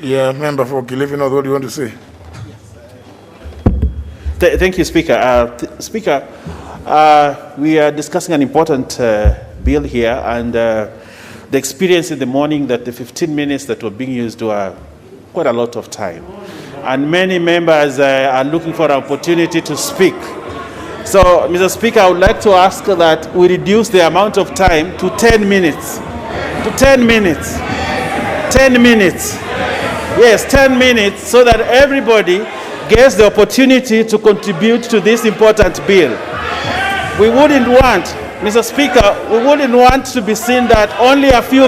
Yeah, member for Kilifi North, what do you want to say? Thank you, Speaker. Speaker, we are discussing an important bill here, and the experience in the morning that the 15 minutes that were being used were quite a lot of time. And many members are looking for an opportunity to speak. So, Mr. Speaker, I would like to ask that we reduce the amount of time to 10 minutes. To 10 minutes. 10 minutes. Yes, 10 minutes, so that everybody gets the opportunity to contribute to this important bill. We wouldn't want, Mr. Speaker, we wouldn't want to be seen that only a few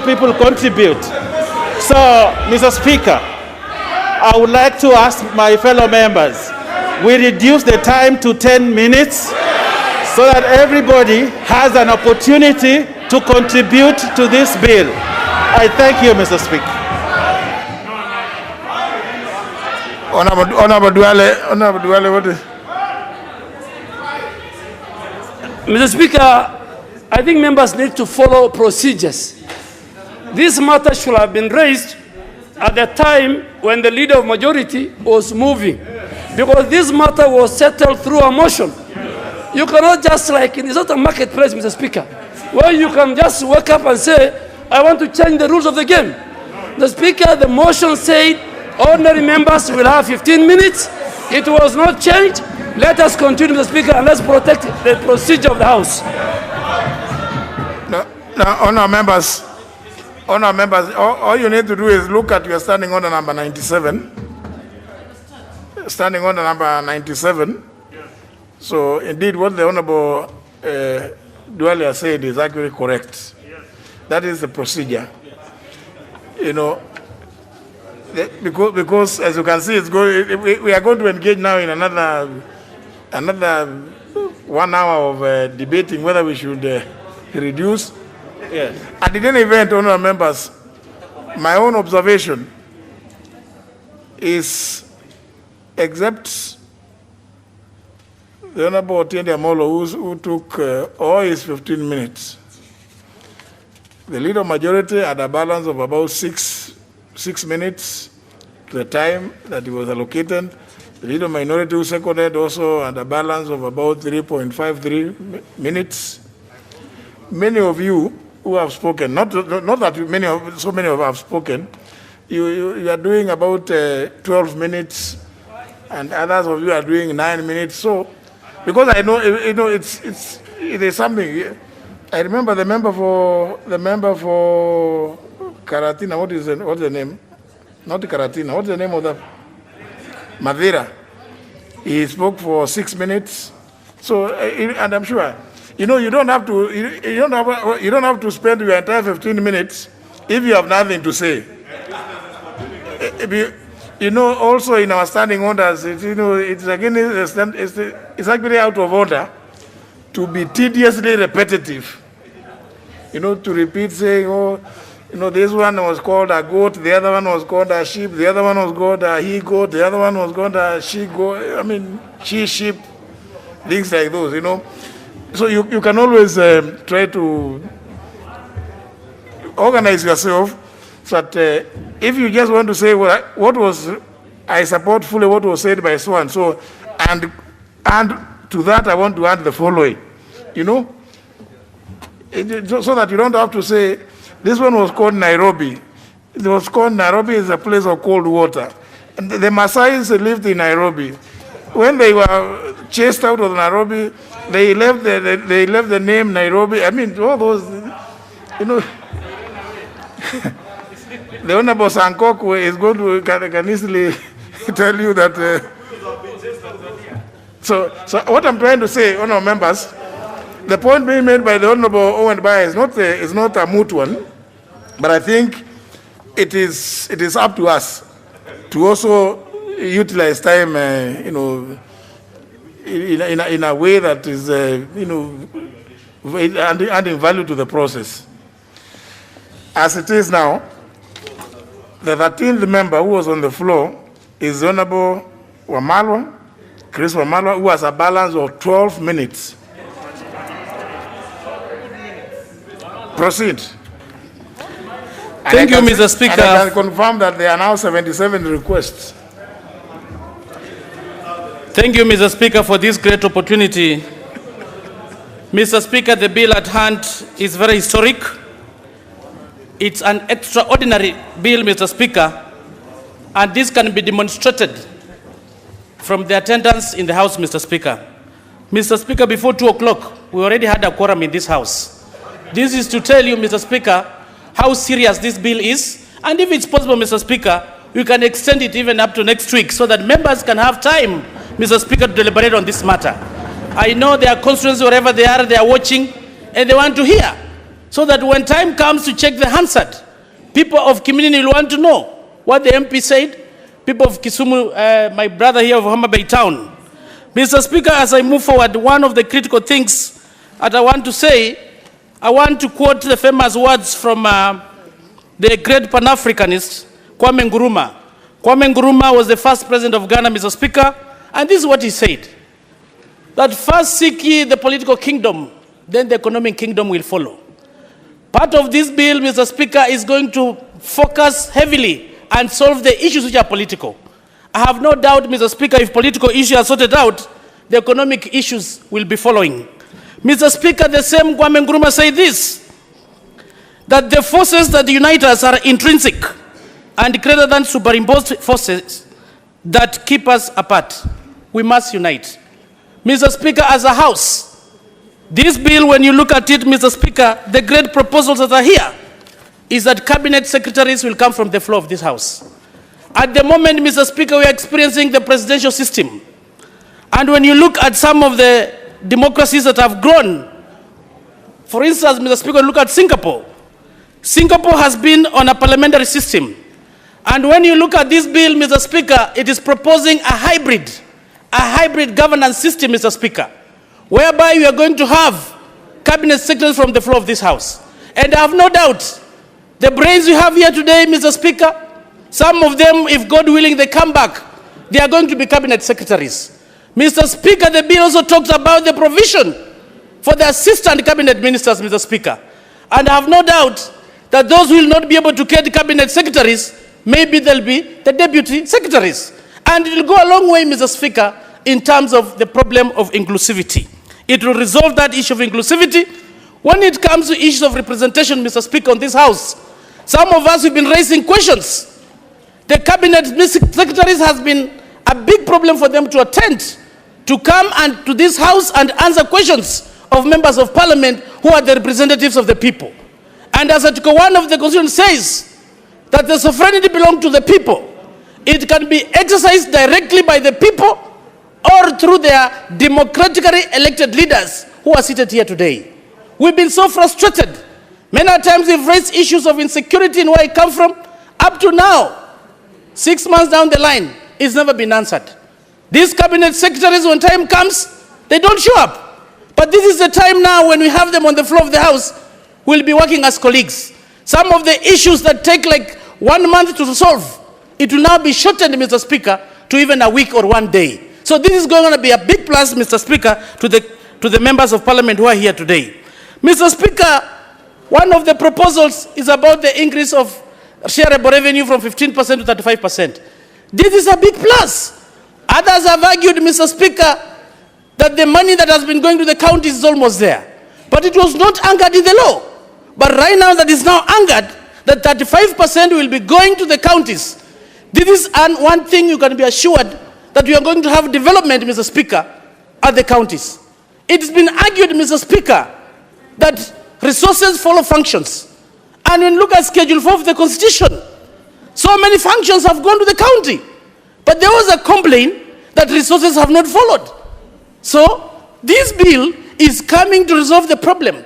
people contribute. So, Mr. Speaker, I would like to ask my fellow members, we reduce the time to 10 minutes so that everybody has an opportunity to contribute to this bill. I thank you, Mr. Speaker. Honorable Duale, what is? Mr. Speaker, I think members need to follow procedures. This matter should have been raised at the time when the leader of majority was moving, because this matter was settled through a motion. You cannot just it's not a marketplace, Mr. Speaker, where you can just wake up and say, I want to change the rules of the game. The Speaker, the motion said ordinary members will have 15 minutes. It was not changed. Let us continue, Mr. Speaker, and let's protect the procedure of the House. Now, honour members, all you need to do is look at your standing order number 97. Standing order number 97. So, indeed, what the Honourable Duale said is actually correct. That is the procedure. You know, because as you can see, we are going to engage now in another 1 hour of debating whether we should reduce. Yes. And in any event, honourable members, my own observation is, except the Honourable Otiende Amolo, who took all his 15 minutes, the leader majority had a balance of about six minutes to the time that he was allocated. The leader minority who seconded also had a balance of about 3.53 minutes. Many of you who have spoken, not that so many of you have spoken, you are doing about 12 minutes, and others of you are doing 9 minutes. So, because I know, it is something. I remember the member for Karatina. What's the name? Not Karatina. What's the name of the Madeira? He spoke for 6 minutes. So, and I'm sure, you don't have to spend your entire 15 minutes if you have nothing to say. Also in our standing orders, it's actually out of order to be tediously repetitive. To repeat saying, this one was called a goat, the other one was called a sheep, the other one was called a he-goat, the other one was called a she-goat, she-sheep, things like those, So you can always try to organize yourself so that if you just want to say I support fully what was said by so and so, and to that I want to add the following, so that you don't have to say, this one was called Nairobi. It was called Nairobi is a place of cold water. And the Maasais lived in Nairobi. When they were chased out of Nairobi, they left the name Nairobi. I mean, all those, the Honorable Sankok is going to can easily tell you that. So what I'm trying to say, honourable members, the point being made by the Honourable Owen Baya is not a moot one, but I think it is up to us to also utilize time, in a way that is, adding value to the process. As it is now, the 13th member who was on the floor is the Honourable Wamalwa, Chris Wamalwa, who has a balance of 12 minutes. Proceed. Thank you, Mr. And I Speaker. can confirm that there are now 77 requests. Thank you, Mr. Speaker, for this great opportunity. Mr. Speaker, the bill at hand is very historic. It's an extraordinary bill, Mr. Speaker, and this can be demonstrated from the attendance in the House, Mr. Speaker. Mr. Speaker, before 2 o'clock, we already had a quorum in this House. This is to tell you, Mr. Speaker, how serious this bill is, and if it's possible, Mr. Speaker, we can extend it even up to next week so that members can have time, Mr. Speaker, to deliberate on this matter. I know there are constituents wherever they are watching, and they want to hear, so that when time comes to check the Hansard, people of community will want to know what the MP said. People of Kisumu, my brother here of Homa Bay Town. Mr. Speaker, as I move forward, one of the critical things that I want to say, I want to quote the famous words from the great Pan-Africanist, Kwame Nkrumah. Kwame Nkrumah was the first president of Ghana, Mr. Speaker, and this is what he said, that first seek ye the political kingdom, then the economic kingdom will follow. Part of this bill, Mr. Speaker, is going to focus heavily and solve the issues which are political. I have no doubt, Mr. Speaker, if political issues are sorted out, the economic issues will be following. Mr. Speaker, the same Kwame Nkrumah said this, that the forces that unite us are intrinsic and greater than superimposed forces that keep us apart. We must unite. Mr. Speaker, as a House, this bill, when you look at it, Mr. Speaker, the great proposals that are here is that cabinet secretaries will come from the floor of this House. At the moment, Mr. Speaker, we are experiencing the presidential system. And when you look at some of the democracies that have grown, for instance, Mr. Speaker, look at Singapore. Singapore has been on a parliamentary system. And when you look at this bill, Mr. Speaker, it is proposing a hybrid governance system, Mr. Speaker, whereby we are going to have cabinet secretaries from the floor of this House. And I have no doubt, the brains you have here today, Mr. Speaker, some of them, if God willing, they come back, they are going to be cabinet secretaries. Mr. Speaker, the bill also talks about the provision for the assistant cabinet ministers, Mr. Speaker. And I have no doubt that those who will not be able to get cabinet secretaries, maybe they'll be the deputy secretaries. And it will go a long way, Mr. Speaker, in terms of the problem of inclusivity. It will resolve that issue of inclusivity. When it comes to issues of representation, Mr. Speaker, on this House, some of us have been raising questions. The cabinet secretaries has been a big problem for them to attend, to come and to this House and answer questions of members of parliament who are the representatives of the people. And as Article 1 of the Constitution says, that the sovereignty belongs to the people. It can be exercised directly by the people or through their democratically elected leaders who are seated here today. We've been so frustrated. Many times we've raised issues of insecurity and where I come from. Up to now, 6 months down the line, it's never been answered. These cabinet secretaries, when time comes, they don't show up. But this is the time now when we have them on the floor of the House, we'll be working as colleagues. Some of the issues that take like 1 month to solve, it will now be shortened, Mr. Speaker, to even a week or 1 day. So this is going to be a big plus, Mr. Speaker, to the members of parliament who are here today. Mr. Speaker, one of the proposals is about the increase of shareable revenue from 15% to 35%. This is a big plus. Others have argued, Mr. Speaker, that the money that has been going to the counties is almost there. But it was not anchored in the law. But right now that is now anchored, that 35% will be going to the counties. This is one thing you can be assured that we are going to have development, Mr. Speaker, at the counties. It has been argued, Mr. Speaker, that resources follow functions. And when you look at Schedule 4 of the Constitution, so many functions have gone to the county. But there was a complaint that resources have not followed. So this bill is coming to resolve the problem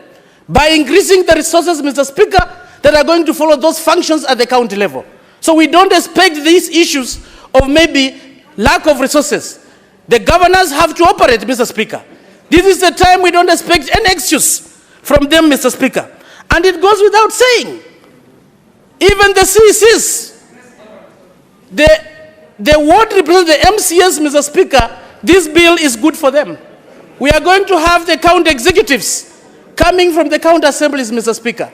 by increasing the resources, Mr. Speaker, that are going to follow those functions at the county level. So we don't expect these issues of maybe lack of resources. The governors have to operate, Mr. Speaker. This is the time we don't expect any excuse from them, Mr. Speaker. And it goes without saying, even the CECs, the ward represents the MCS, Mr. Speaker, this bill is good for them. We are going to have the county executives coming from the county assemblies, Mr. Speaker.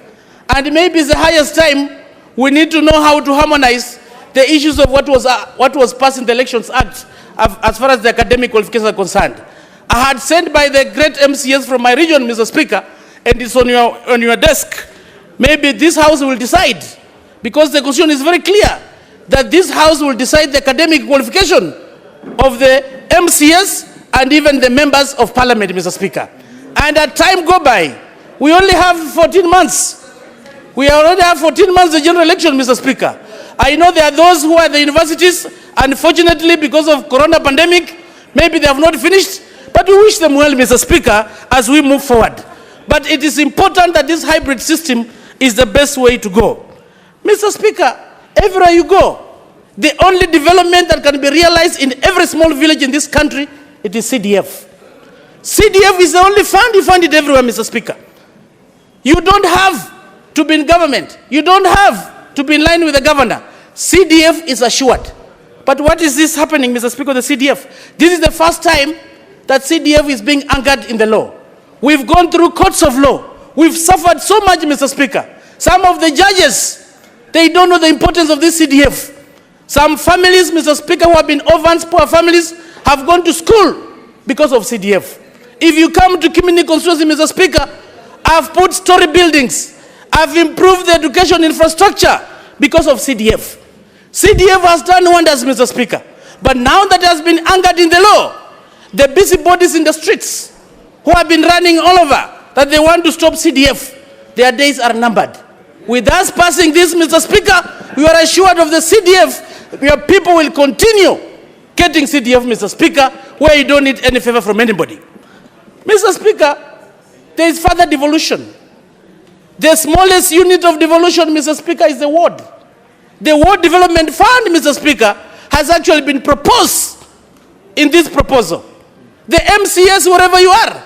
And maybe it's the highest time We need to know how to harmonize the issues of what was passed in the Elections Act as far as the academic qualifications are concerned. I had sent by the great MCS from my region, Mr. Speaker, and it's on your desk. Maybe this House will decide, because the Constitution is very clear that this House will decide the academic qualification of the MCS and even the members of Parliament, Mr. Speaker. And as time go by, we only have 14 months. We already have 14 months the general election, Mr. Speaker. I know there are those who are at the universities, unfortunately because of corona pandemic, maybe they have not finished, but we wish them well, Mr. Speaker, as we move forward. But it is important that this hybrid system is the best way to go. Mr. Speaker, everywhere you go, the only development that can be realized in every small village in this country, it is CDF. CDF is the only fund, you find it everywhere, Mr. Speaker. You don't have to be in government. You don't have to be in line with the governor. CDF is assured. But what is this happening, Mr. Speaker, the CDF? This is the first time that CDF is being anchored in the law. We've gone through courts of law. We've suffered so much, Mr. Speaker. Some of the judges, they don't know the importance of this CDF. Some families, Mr. Speaker, who have been orphans, poor families, have gone to school because of CDF. If you come to community constituency, Mr. Speaker, I've put story buildings. I've improved the education infrastructure because of CDF. CDF has done wonders, Mr. Speaker. But now that it has been anchored in the law, the busybodies in the streets who have been running all over that they want to stop CDF, their days are numbered. With us passing this, Mr. Speaker, we are assured of the CDF, where people will continue getting CDF, Mr. Speaker, where you don't need any favor from anybody. Mr. Speaker, there is further devolution. The smallest unit of devolution, Mr. Speaker, is the ward. The Ward Development Fund, Mr. Speaker, has actually been proposed in this proposal. The MCS, wherever you are,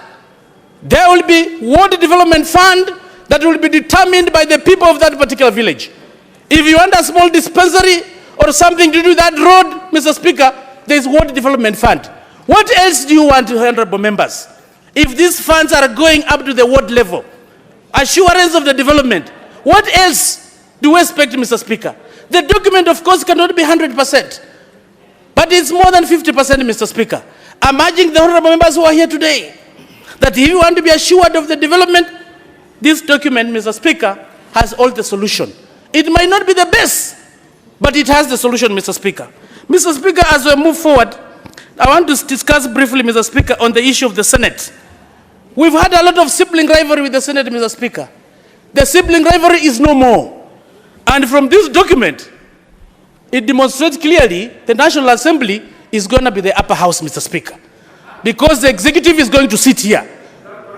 there will be Ward Development Fund that will be determined by the people of that particular village. If you want a small dispensary or something to do with that road, Mr. Speaker, there is Ward Development Fund. What else do you want, honorable members? If these funds are going up to the ward level, assurance of the development, what else do we expect, Mr. Speaker? The document, of course, cannot be 100%, but it's more than 50%, Mr. Speaker. I'm urging the honorable members who are here today that if you want to be assured of the development, this document, Mr. Speaker, has all the solution. It might not be the best, but it has the solution, Mr. Speaker. Mr. Speaker, as we move forward, I want to discuss briefly, Mr. Speaker, on the issue of the Senate. We've had a lot of sibling rivalry with the Senate, Mr. Speaker. The sibling rivalry is no more. And from this document, it demonstrates clearly the National Assembly is going to be the upper house, Mr. Speaker, because the executive is going to sit here.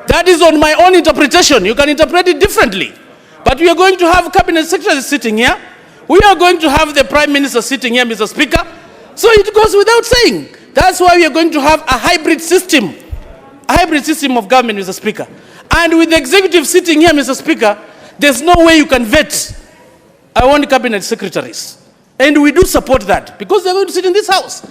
That is on my own interpretation. You can interpret it differently. But we are going to have cabinet secretaries sitting here. We are going to have the prime minister sitting here, Mr. Speaker. So it goes without saying. That's why we are going to have a hybrid system of government, Mr. Speaker. And with the executive sitting here, Mr. Speaker, there's no way you can vet our own cabinet secretaries. And we do support that because they're going to sit in this house.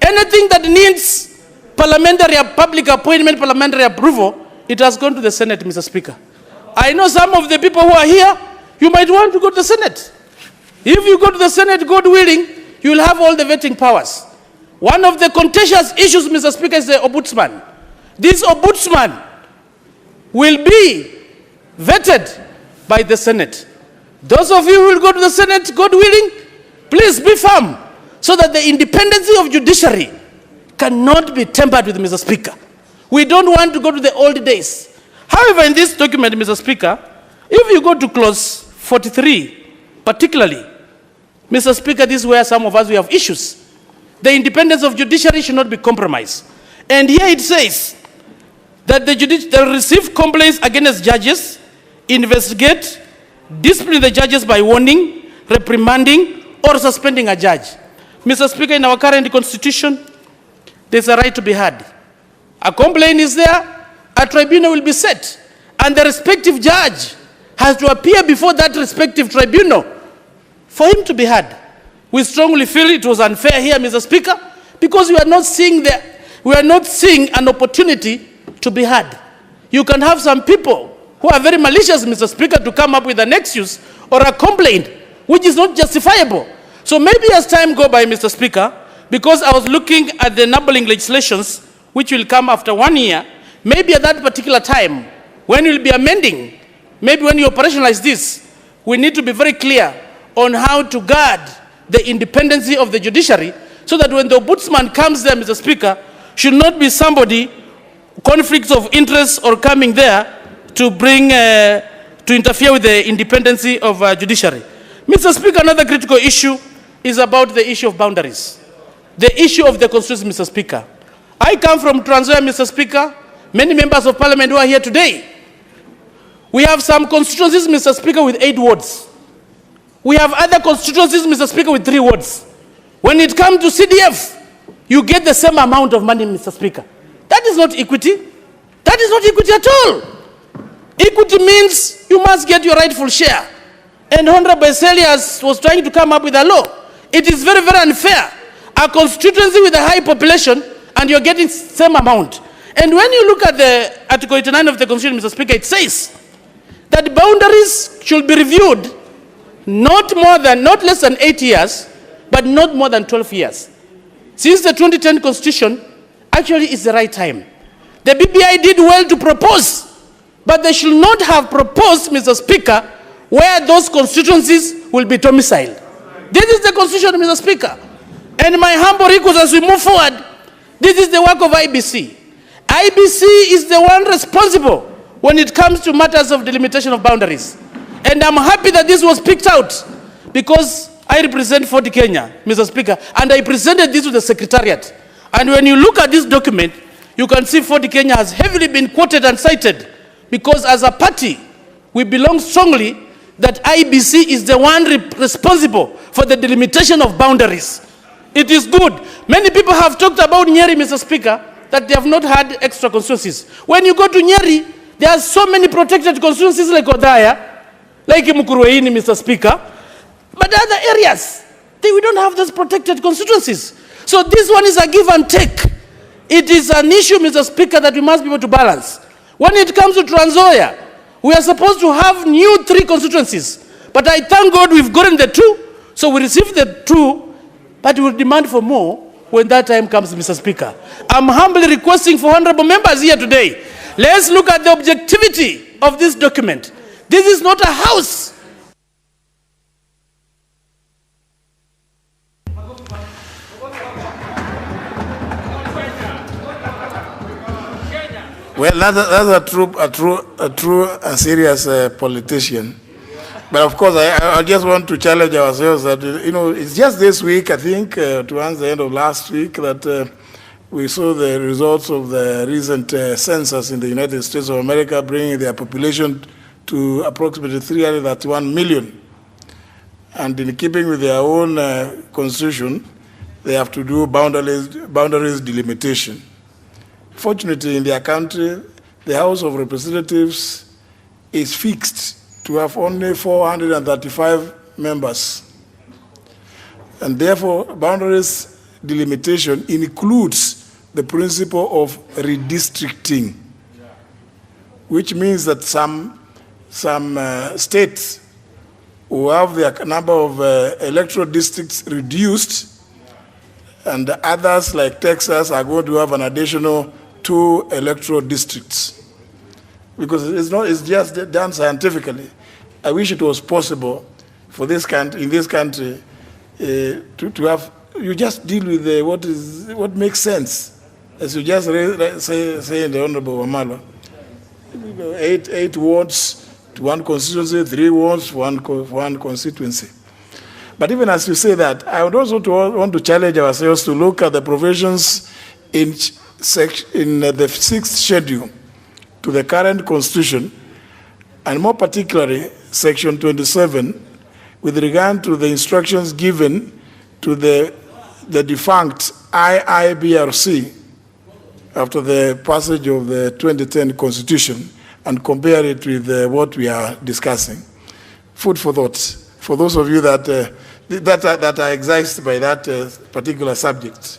Anything that needs parliamentary, public appointment, parliamentary approval, it has gone to the Senate, Mr. Speaker. I know some of the people who are here, you might want to go to the Senate. If you go to the Senate, God willing, you will have all the vetting powers. One of the contentious issues, Mr. Speaker, is the ombudsman. This ombudsman will be vetted by the Senate. Those of you who will go to the Senate, God willing, please be firm so that the independence of judiciary cannot be tampered with, Mr. Speaker. We don't want to go to the old days. However, in this document, Mr. Speaker, if you go to clause 43, particularly, Mr. Speaker, this is where some of us we have issues. The independence of judiciary should not be compromised. And here it says that the judiciary receive complaints against judges, investigate, discipline the judges by warning, reprimanding, or suspending a judge. Mr. Speaker, in our current constitution, there's a right to be heard. A complaint is there, a tribunal will be set, and the respective judge has to appear before that respective tribunal for him to be heard. We strongly feel it was unfair here, Mr. Speaker, because we are not seeing an opportunity to be heard. You can have some people who are very malicious, Mr. Speaker, to come up with an excuse or a complaint which is not justifiable. So maybe as time go by, Mr. Speaker, because I was looking at the enabling legislations, which will come after 1 year, maybe at that particular time, when you'll be amending, maybe when you operationalize this, we need to be very clear on how to guard the independency of the judiciary, so that when the ombudsman comes there, Mr. Speaker, should not be somebody, conflicts of interest or coming there to bring, to interfere with the independency of judiciary. Mr. Speaker, another critical issue is about the issue of boundaries. The issue of the constituency, Mr. Speaker. I come from Trans Nzoia, Mr. Speaker. Many members of parliament who are here today. We have some constituencies, Mr. Speaker, with 8 wards. We have other constituencies, Mr. Speaker, with 3 wards. When it comes to CDF, you get the same amount of money, Mr. Speaker. That is not equity. That is not equity at all. Equity means you must get your rightful share. And Honorable Celias was trying to come up with a law. It is very, very unfair. A constituency with a high population, and you're getting same amount. And when you look at the Article 89 of the Constitution, Mr. Speaker, it says that boundaries should be reviewed not less than 8 years, but not more than 12 years. Since the 2010 Constitution, actually is the right time. The BBI did well to propose, but they should not have proposed, Mr. Speaker, where those constituencies will be domiciled. This is the Constitution, Mr. Speaker. And my humble request as we move forward, this is the work of IBC. IBC is the one responsible when it comes to matters of delimitation of boundaries. And I'm happy that this was picked out, because I represent Fort Kenya, Mr. Speaker, and I presented this to the Secretariat. And when you look at this document, you can see Fort Kenya has heavily been quoted and cited, because as a party, we belong strongly that IBC is the one responsible for the delimitation of boundaries. It is good. Many people have talked about Nyeri, Mr. Speaker, that they have not had extra constituencies. When you go to Nyeri, there are so many protected constituencies like Odaya, like Mukurweini, Mr. Speaker, but other areas, we don't have those protected constituencies. So this one is a give and take. It is an issue, Mr. Speaker, that we must be able to balance. When it comes to Trans Nzoia, we are supposed to have new 3 constituencies. But I thank God we've gotten the 2, so we received the 2, but we will demand for more when that time comes, Mr. Speaker. I'm humbly requesting for honorable members here today, let's look at the objectivity of this document. This is not a house. Well, that's a true and serious politician. But of course, I just want to challenge ourselves that, it's just this week, I think, towards the end of last week, that we saw the results of the recent census in the United States of America, bringing their population to approximately 331 million. And in keeping with their own constitution, they have to do boundaries delimitation. Fortunately, in their country, the House of Representatives is fixed to have only 435 members. And therefore, boundaries delimitation includes the principle of redistricting, which means that some states who have their number of electoral districts reduced, and others like Texas are going to have an additional 2 electoral districts. Because it's just done scientifically. I wish it was possible for this country, in this country, to have, you just deal with what makes sense. As you just say in the Honorable Wamalwa, 8 wards to 1 constituency, 3 wards, one constituency. But even as you say that, I would also want to challenge ourselves to look at the provisions in the 6th schedule to the current constitution, and more particularly section 27, with regard to the instructions given to the defunct IIBRC after the passage of the 2010 constitution, and compare it with what we are discussing. Food for thought for those of you that are excited by that particular subject.